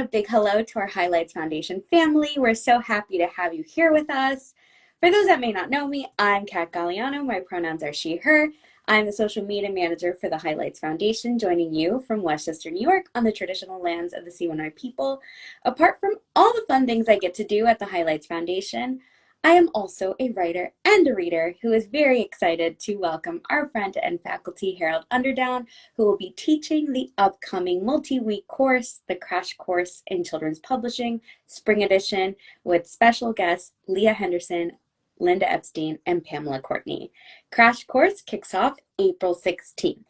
a big hello to our Highlights Foundation family. We're so happy to have you here with us. For those that may not know me, I'm Kat Galliano. My pronouns are she, her. I'm the social media manager for the Highlights Foundation, joining you from Westchester, New York on the traditional lands of the Siwanai people. Apart from all the fun things I get to do at the Highlights Foundation, I am also a writer and a reader who is very excited to welcome our friend and faculty, Harold Underdown, who will be teaching the upcoming multi-week course, the Crash Course in Children's Publishing, Spring Edition, with special guests Leah Henderson, Linda Epstein, and Pamela Courtney. Crash Course kicks off April 16th.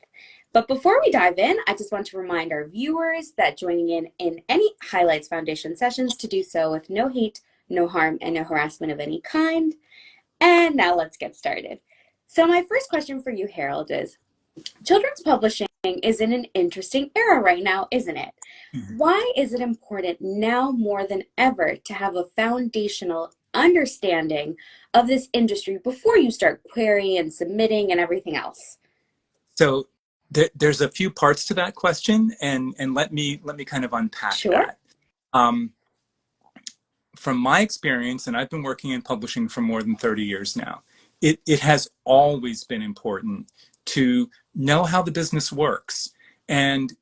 But before we dive in, I just want to remind our viewers that joining in any Highlights Foundation sessions to do so with no hate, no harm, and no harassment of any kind. And now let's get started. So my first question for you, Harold, is children's publishing is in an interesting era right now, isn't it? Why is it important now more than ever to have a foundational understanding of this industry before you start querying and submitting and everything else? So there's a few parts to that question, and let me kind of unpack Sure. that. From my experience, and I've been working in publishing for more than 30 years now, it has always been important to know how the business works. And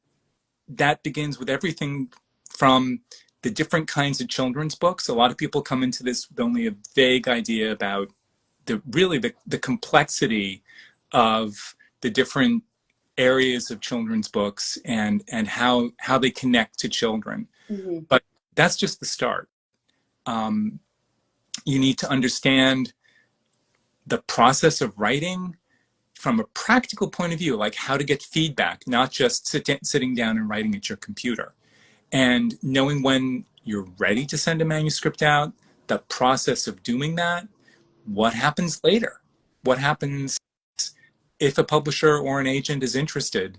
that begins with everything from the different kinds of children's books. A lot of people come into this with only a vague idea about the complexity of the different areas of children's books and how they connect to children. Mm-hmm. But that's just the start. You need to understand the process of writing from a practical point of view, like how to get feedback, not just sitting down and writing at your computer. And knowing when you're ready to send a manuscript out, the process of doing that, what happens later, what happens if a publisher or an agent is interested,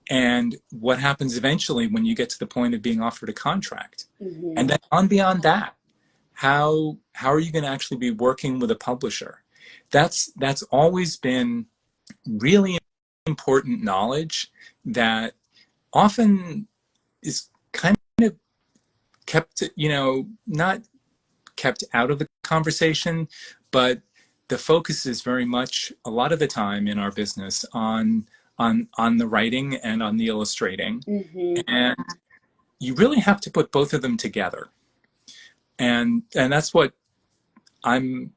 and what happens eventually when you get to the point of being offered a contract. Mm-hmm. And then on beyond that, how are you going to actually be working with a publisher? That's always been really important knowledge that often is kind of kept, not kept out of the conversation, but the focus is very much a lot of the time in our business on the writing and on the illustrating. Mm-hmm. And you really have to put both of them together. And that's what I'm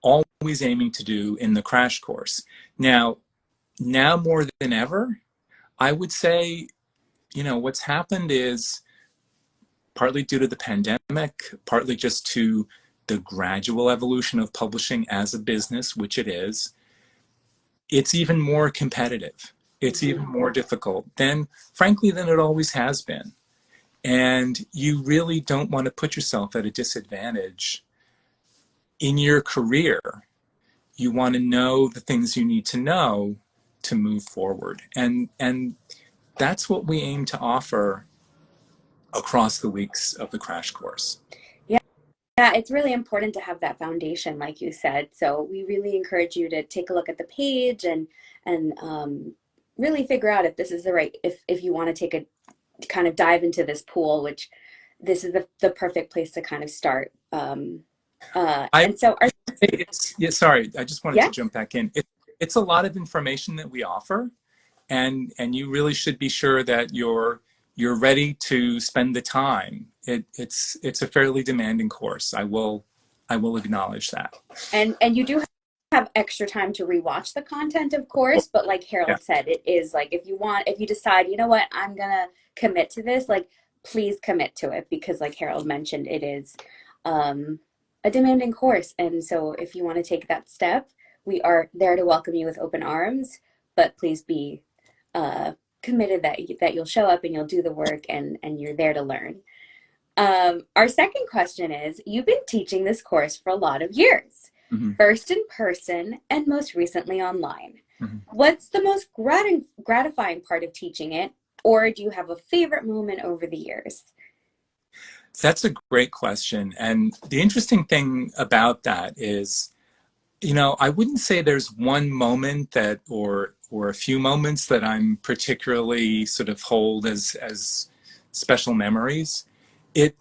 always aiming to do in the Crash Course. Now more than ever, I would say, what's happened is partly due to the pandemic, partly just to the gradual evolution of publishing as a business, which it is, it's even more competitive. It's even more difficult frankly, than it always has been. And you really don't want to put yourself at a disadvantage in your career. You want to know the things you need to know to move forward. And that's what we aim to offer across the weeks of the Crash Course. Yeah, it's really important to have that foundation, like you said. So we really encourage you to take a look at the page and really figure out if this is the right, if you want to take a kind of dive into this pool, which this is the perfect place to kind of start. And so sorry, I just wanted yeah? to jump back in. It's a lot of information that we offer, and you really should be sure that you're ready to spend the time. It's a fairly demanding course. I will acknowledge that. And you do have extra time to rewatch the content, of course, but like Harold said, it is like if you decide, you know what, I'm gonna commit to this, like please commit to it, because like Harold mentioned, it is a demanding course. And so if you want to take that step, we are there to welcome you with open arms, but please be committed that you'll show up and you'll do the work and you're there to learn. Our second question is, you've been teaching this course for a lot of years, first in person and most recently online. What's the most gratifying part of teaching it, or do you have a favorite moment over the years? That's a great question. And the interesting thing about that is, I wouldn't say there's one moment that, or a few moments that I'm particularly sort of hold as special memories. It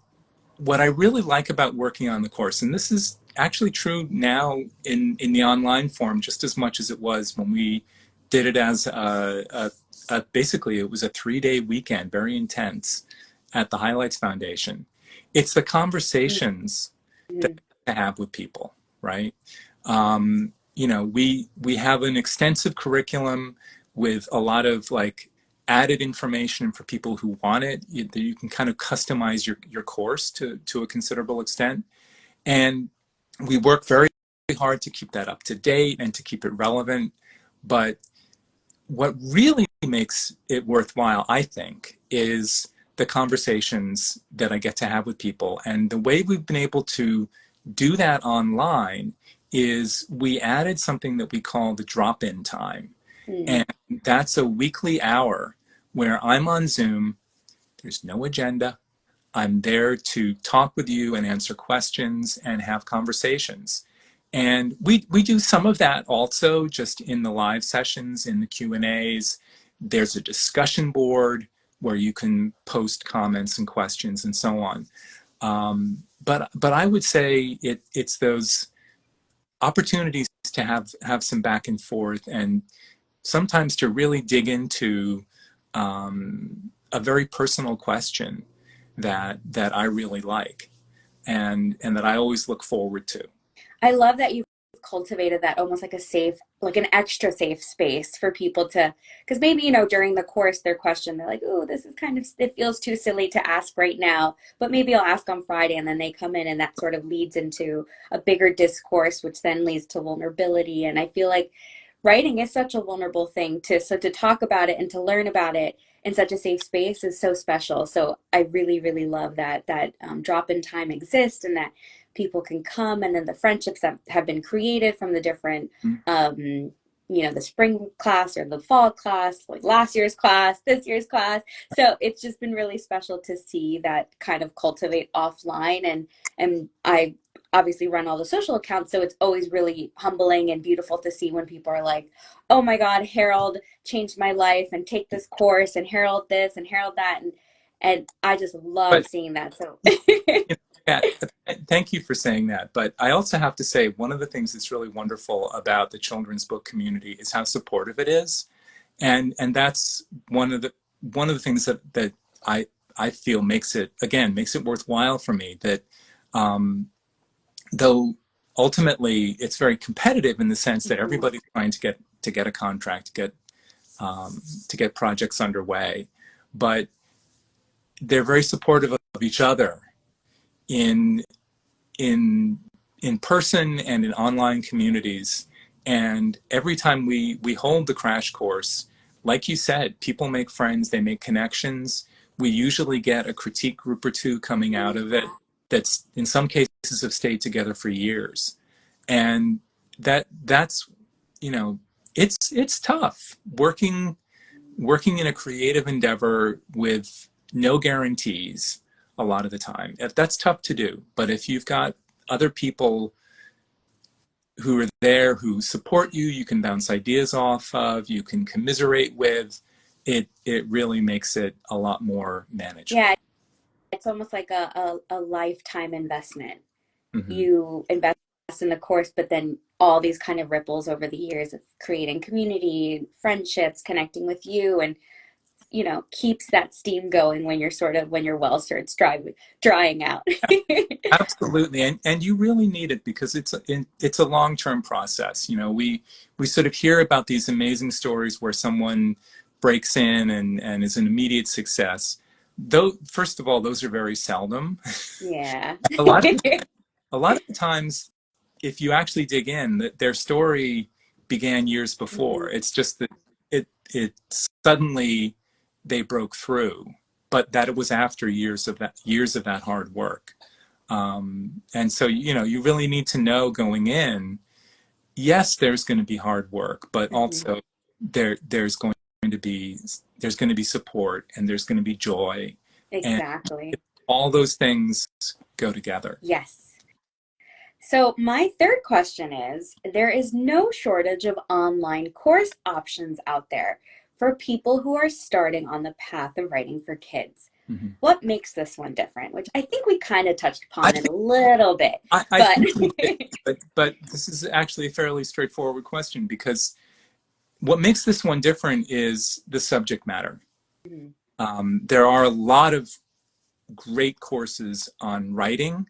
What I really like about working on the course, and this is actually true now in the online form just as much as it was when we did it as basically it was a 3-day weekend, very intense at the Highlights Foundation. It's the conversations that Mhm. I have with people, right? We have an extensive curriculum with a lot of like added information for people who want it. You can kind of customize your course to a considerable extent. And we work very hard to keep that up to date and to keep it relevant. But what really makes it worthwhile, I think, is the conversations that I get to have with people. And the way we've been able to do that online is we added something that we call the drop-in time. Mm. And that's a weekly hour where I'm on Zoom. There's no agenda. I'm there to talk with you and answer questions and have conversations. And we do some of that also just in the live sessions, in the Q&As. There's a discussion board where you can post comments and questions and so on. But I would say it's those opportunities to have some back and forth, and sometimes to really dig into a very personal question that I really like and that I always look forward to. I love that you've cultivated that almost like a safe, like an extra safe space for people to, because maybe, during the course, their question, they're like, oh, this is kind of, it feels too silly to ask right now, but maybe I'll ask on Friday. And then they come in and that sort of leads into a bigger discourse, which then leads to vulnerability. And I feel like writing is such a vulnerable thing so to talk about it and to learn about it in such a safe space is so special. So I really, really love that drop-in time exists and that people can come, and then the friendships that have been created from the different the spring class or the fall class, like last year's class, this year's class. So it's just been really special to see that kind of cultivate offline. And I obviously run all the social accounts, so it's always really humbling and beautiful to see when people are like, oh my God, Harold changed my life, and take this course, and Harold this and Harold that, and I just love But seeing that. So yeah, thank you for saying that. But I also have to say one of the things that's really wonderful about the children's book community is how supportive it is, and that's one of the things that I feel makes it worthwhile for me. That though ultimately it's very competitive in the sense that mhm, everybody's trying to get a contract, to get projects underway, but they're very supportive of each other in in in person and in online communities. And every time we hold the crash course, like you said, people make friends, they make connections. We usually get a critique group or two coming out of it that's in some cases have stayed together for years. And that's you know it's tough working in a creative endeavor with no guarantees a lot of the time. That's tough to do. But if you've got other people who are there who support you, you can bounce ideas off of, you can commiserate with, it really makes it a lot more manageable. yeah, it's almost like a lifetime investment. Hmm. You invest in the course, but then all these kind of ripples over the years of creating community, friendships, connecting with you, and keeps that steam going when when your well starts drying out. Absolutely, and you really need it because it's a long-term process. We sort of hear about these amazing stories where someone breaks in and is an immediate success. Though, first of all, those are very seldom. Yeah. A lot of a lot of the times, if you actually dig in, that their story began years before. Mhm. It's just that it suddenly they broke through, but that it was after years of that hard work. And so you really need to know going in. Yes, there's going to be hard work, but Mhm. also there's going to be support and there's going to be joy, and Exactly. all those things go together. Yes. So, my third question is, there is no shortage of online course options out there for people who are starting on the path of writing for kids. Mm-hmm. What makes this one different? Which I think we kind of touched I upon it a think little bit, I but think we did, but this is actually a fairly straightforward question because what makes this one different is the subject matter. There are a lot of great courses on writing,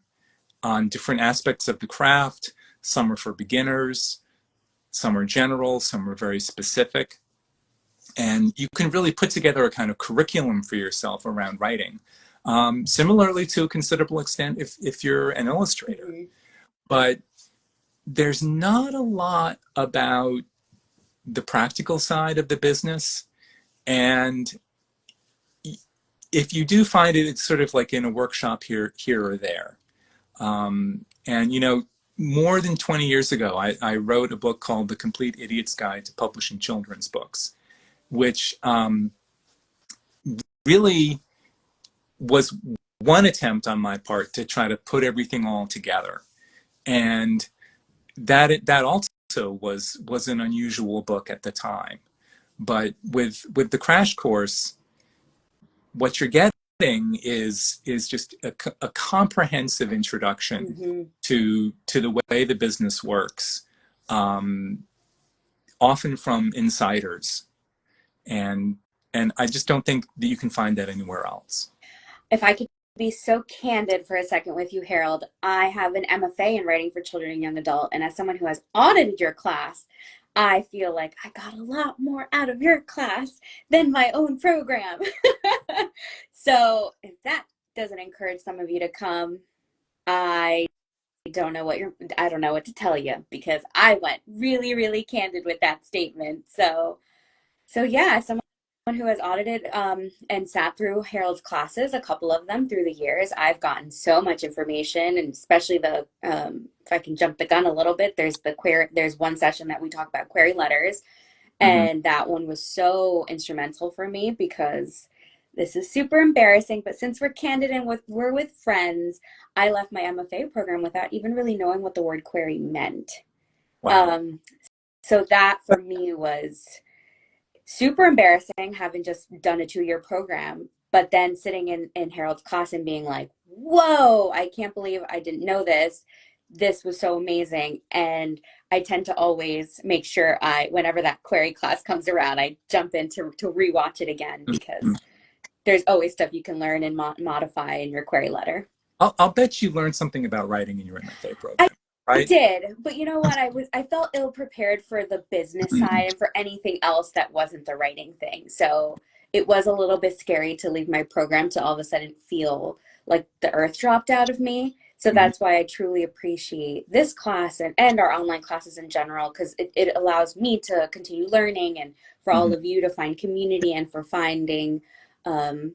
on different aspects of the craft. Some are for beginners, some are general, some are very specific. And you can really put together a kind of curriculum for yourself around writing. Similarly, to a considerable extent, if you're an illustrator. mm-hmm. But there's not a lot about the practical side of the business. And if you do find it, it's sort of like in a workshop here or there. And, you know, more than 20 years ago, I wrote a book called The Complete Idiot's Guide to Publishing Children's Books, which really was one attempt on my part to try to put everything all together. And that also was an unusual book at the time. But with the crash course, what you're getting is just a comprehensive introduction Mm-hmm. to the way the business works, um, often from insiders, and I just don't think that you can find that anywhere else. If I could be so candid for a second with you, Harold, I have an MFA in writing for children and young adult, and as someone who has audited your class, I feel like I got a lot more out of your class than my own program. So if that doesn't encourage some of you to come, I I don't know what to tell you because I went really, really candid with that statement. So yeah, someone who has audited and sat through Harold's classes, a couple of them through the years, I've gotten so much information, and especially the if I can jump the gun a little bit, there's one session that we talk about query letters, Mm-hmm. and that one was so instrumental for me because this is super embarrassing, but since we're candid and we're with friends, I left my MFA program without even really knowing what the word query meant. Wow. Um, so that for me was super embarrassing having just done a 2-year program, but then sitting in Harold's class and being like, whoa, I can't believe I didn't know this. This was so amazing. And I tend to always make sure whenever that query class comes around, I jump in to rewatch it again Mm-hmm. because there's always stuff you can learn and modify in your query letter. I'll bet you learned something about writing in your MFA I program, I right? did, but you know what? I felt ill prepared for the business side and for anything else that wasn't the writing thing. So it was a little bit scary to leave my program to all of a sudden feel like the earth dropped out of me. So Mm-hmm. that's why I truly appreciate this class and our online classes in general, because it allows me to continue learning and for Mm-hmm. all of you to find community and for finding, um,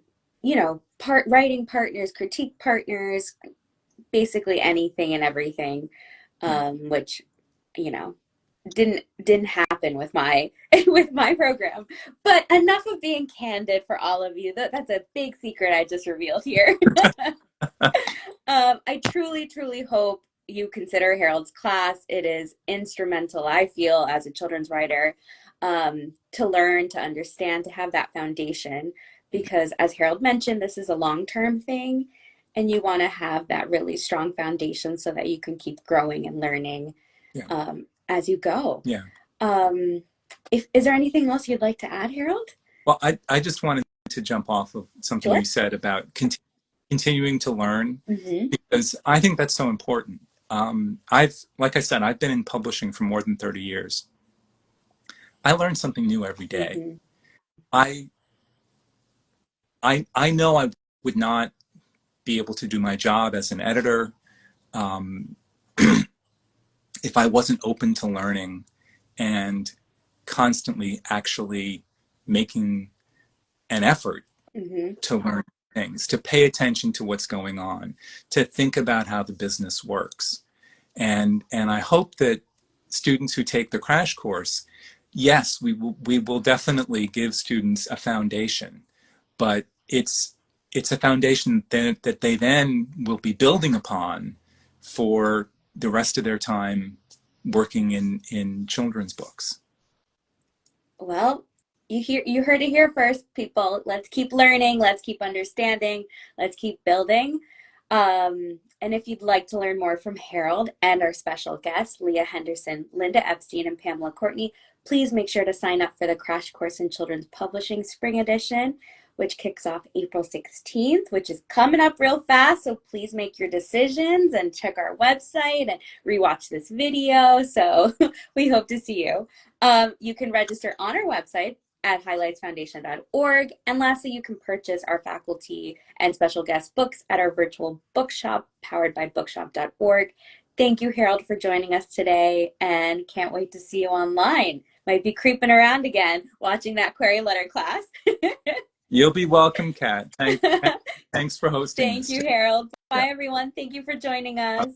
writing partners, critique partners, basically anything and everything, Yeah. which you know didn't happen with my with my program. But enough of being candid for all of you. That's a big secret I just revealed here. I truly hope you consider Harold's class. It is instrumental, I feel, as a children's writer, to learn, to understand, to have that foundation. Because as Harold mentioned, this is a long-term thing, and you want to have that really strong foundation so that you can keep growing and learning Yeah. as you go. Yeah. Um, is there anything else you'd like to add, Harold? Well, I just wanted to jump off of something Sure. you said about continuing to learn, Mm-hmm. because I think that's so important. Like I said, I've been in publishing for more than 30 years. I learn something new every day. Mm-hmm. I, I know I would not be able to do my job as an editor um, if I wasn't open to learning and constantly actually making an effort Mm-hmm. to learn things, to pay attention to what's going on, to think about how the business works. And I hope that students who take the crash course, yes, we will definitely give students a foundation, but it's a foundation that they then will be building upon for the rest of their time working in children's books. Well, You heard it here first, people. Let's keep learning, let's keep understanding, let's keep building. And if you'd like to learn more from Harold and our special guests, Leah Henderson, Linda Epstein, and Pamela Courtney, please make sure to sign up for the Crash Course in Children's Publishing Spring Edition, which kicks off April 16th, which is coming up real fast. So please make your decisions and check our website and rewatch this video. So we hope to see you. You can register on our website at highlightsfoundation.org. And lastly, you can purchase our faculty and special guest books at our virtual bookshop powered by bookshop.org. Thank you, Harold, for joining us today, and can't wait to see you online. Might be creeping around again, watching that query letter class. You'll be welcome, Kat. Thanks for hosting Thank this you, today. Harold. Yeah. Bye, everyone. Thank you for joining us.